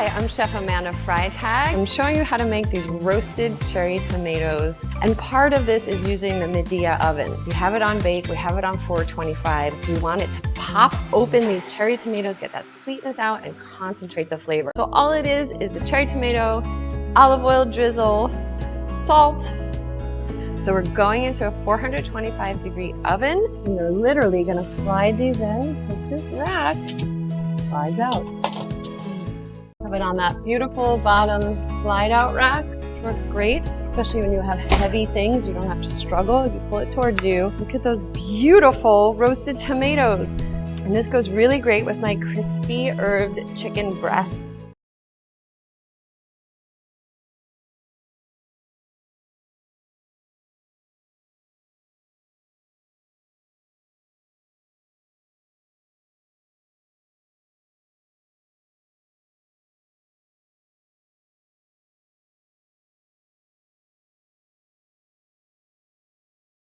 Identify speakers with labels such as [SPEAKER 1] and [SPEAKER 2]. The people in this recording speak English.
[SPEAKER 1] Hi, I'm Chef Amanda Freitag. I'm showing you how to make these roasted cherry tomatoes. And part of this is using the Midea oven. We have it on bake, we have it on 425. We want it to pop open these cherry tomatoes, get that sweetness out and concentrate the flavor. So all it is the cherry tomato, olive oil drizzle, salt. So we're going into a 425-degree oven, and you're literally gonna slide these in because this rack slides out. Have it on that beautiful bottom slide out rack. Works great, especially when you have heavy things. You don't have to struggle. You pull it towards you. Look at those beautiful roasted tomatoes. And this goes really great with my crispy herbed chicken breast